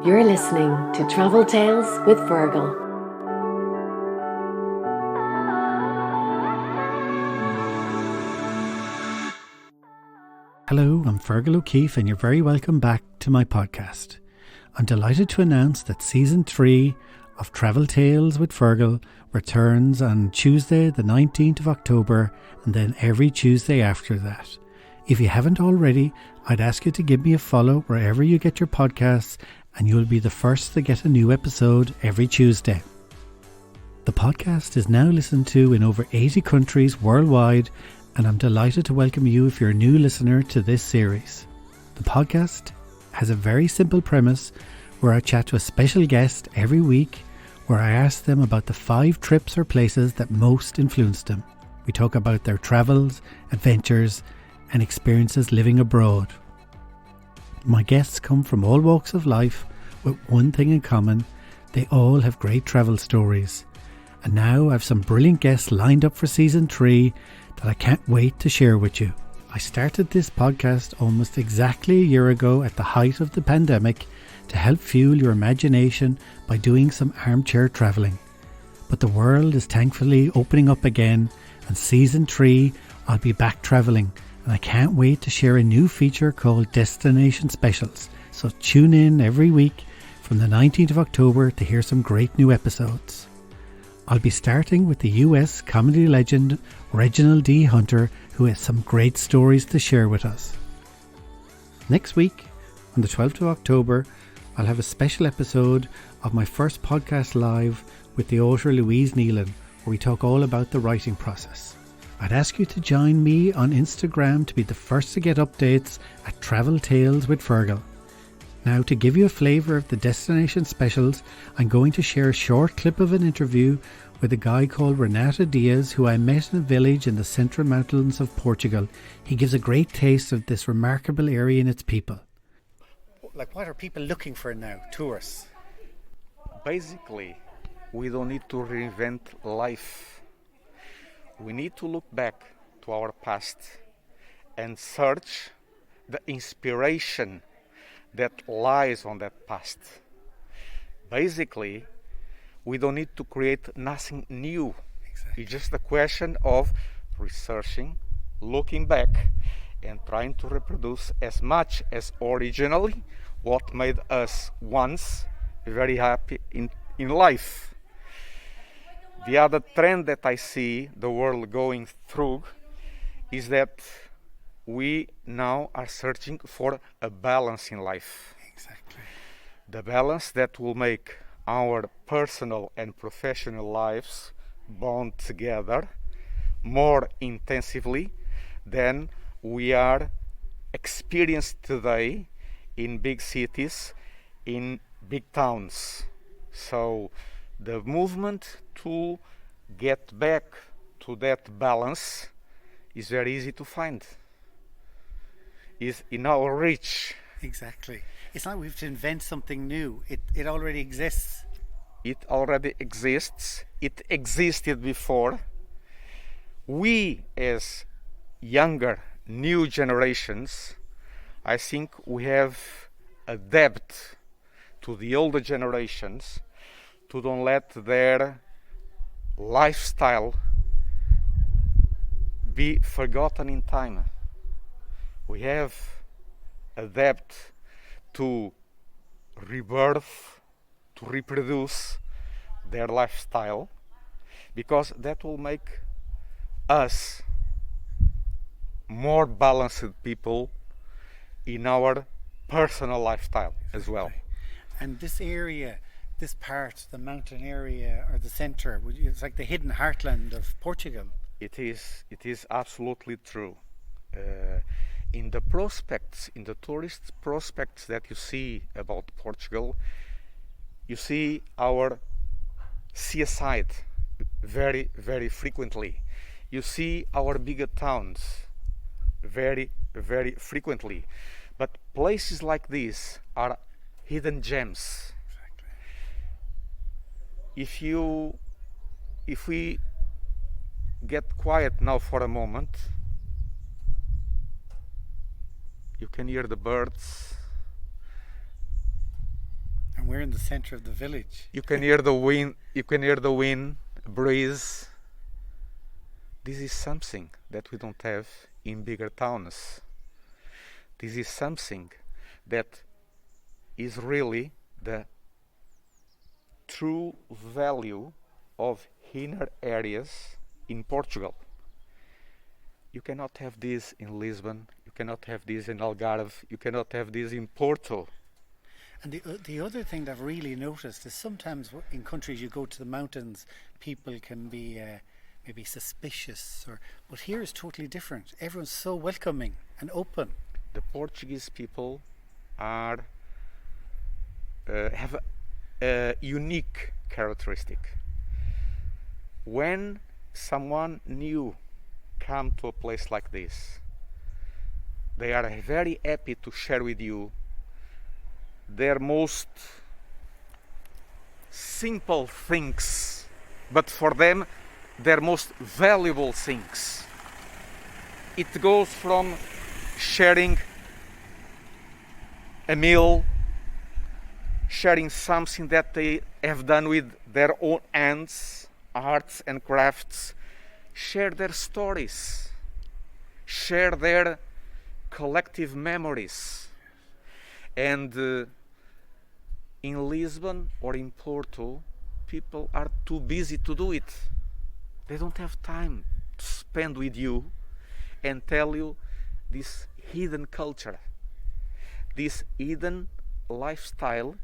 You're listening to Travel Tales with Virgil. Hello, I'm Virgil O'Keefe and you're very welcome back to my podcast. I'm delighted to announce that Season 3 of Travel Tales with Virgil returns on Tuesday the 19th of October and then every Tuesday after that. If you haven't already, I'd ask you to give me a follow wherever you get your podcasts and you'll be the first to get a new episode every Tuesday. The podcast is now listened to in over 80 countries worldwide, and I'm delighted to welcome you if you're a new listener to this series. The podcast has a very simple premise where I chat to a special guest every week where I ask them about the 5 trips or places that most influenced them. We talk about their travels, adventures, and experiences living abroad. My guests come from all walks of life with one thing in common: they all have great travel stories. And now I have some brilliant guests lined up for Season 3 that I can't wait to share with you. I started this podcast almost exactly a year ago at the height of the pandemic to help fuel your imagination by doing some armchair travelling. But the world is thankfully opening up again, and Season 3 I'll be back travelling, and I can't wait to share a new feature called Destination Specials. So tune in every week from the 19th of October to hear some great new episodes. I'll be starting with the US comedy legend Reginald D. Hunter, who has some great stories to share with us. Next week, on the 12th of October, I'll have a special episode of my first podcast live with the author Louise Nealon, where we talk all about the writing process. I'd ask you to join me on Instagram to be the first to get updates at Travel Tales with Virgil. Now, to give you a flavour of the destination specials, I'm going to share a short clip of an interview with a guy called Renato Diaz, who I met in a village in the central mountains of Portugal. He gives a great taste of this remarkable area and its people. Like, what are people looking for now, tourists? Basically, we don't need to reinvent life. We need to look back to our past and search the inspiration that lies on that past. Basically, we don't need to create nothing new. Exactly. It's just a question of researching, looking back, and trying to reproduce as much as originally what made us once very happy in life. The other trend that I see the world going through is that we now are searching for a balance in life. Exactly. The balance that will make our personal and professional lives bond together more intensively than we are experienced today in big cities, in big towns. So the movement to get back to that balance is very easy to find. Is in our reach. Exactly. It's not we have to invent something new. It already exists. It already exists. It existed before. We, as younger, new generations, I think we have a debt to the older generations to don't let their lifestyle be forgotten in time. We have a debt to rebirth, to reproduce their lifestyle, because that will make us more balanced people in our personal lifestyle as well. And this area, this part, the mountain area or the centre, it's like the hidden heartland of Portugal. It is absolutely true. In the prospects, in the tourist prospects that you see about Portugal, you see our seaside very, very frequently. You see our bigger towns very, very frequently. But places like these are hidden gems. Exactly. If we get quiet now for a moment, you can hear the birds, And we're in the centre of the village. You can hear the wind. You can hear the wind, breeze. This is something that we don't have in bigger towns. This is something that is really the true value of inner areas in Portugal. You cannot have this in Lisbon. You cannot have this in Algarve. You cannot have this in Porto. And the other thing that I've really noticed is sometimes in countries you go to the mountains, people can be maybe suspicious, but here it's totally different. Everyone's so welcoming and open. The Portuguese people are have a unique characteristic. When someone new come to a place like this, they are very happy to share with you their most simple things, but for them their most valuable things. It goes from sharing a meal, sharing something that they have done with their own hands, arts and crafts, share their stories, share their collective memories. And in Lisbon or in Porto, people are too busy to do it. They don't have time to spend with you and tell you this hidden culture, this hidden lifestyle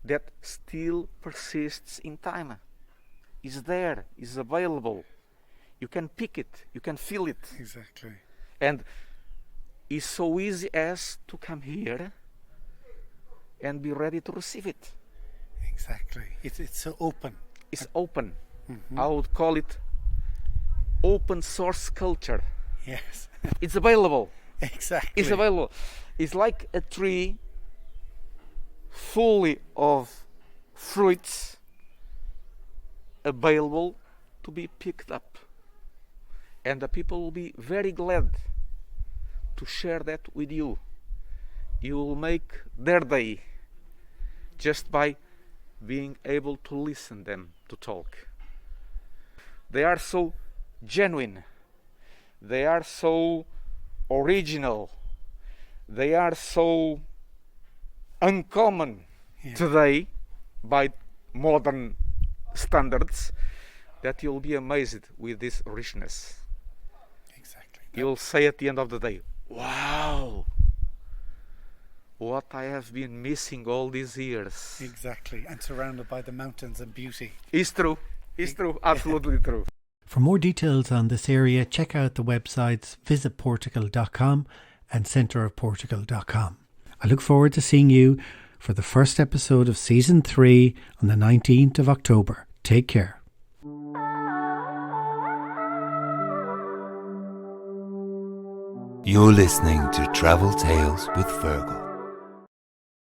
that still persists in time. Is there, is available. You can pick it, you can feel it. Exactly. And it's so easy as to come here and be ready to receive it. Exactly. It's so open. It's open. Mm-hmm. I would call it open source culture. Yes. It's available. Exactly. It's available. It's like a tree fully of fruits available to be picked up. And the people will be very glad to share that with you. You will make their day just by being able to listen them to talk. They are so genuine. They are so original. They are so uncommon today by modern standards that you'll be amazed with this richness. Exactly. You'll say at the end of the day, wow, what I have been missing all these years. Exactly. And surrounded by the mountains and beauty. It's true. It's true. Absolutely true. For more details on this area, check out the websites visitportugal.com and centreofportugal.com. I look forward to seeing you for the first episode of Season 3 on the 19th of October. Take care. You're listening to Travel Tales with Fergal.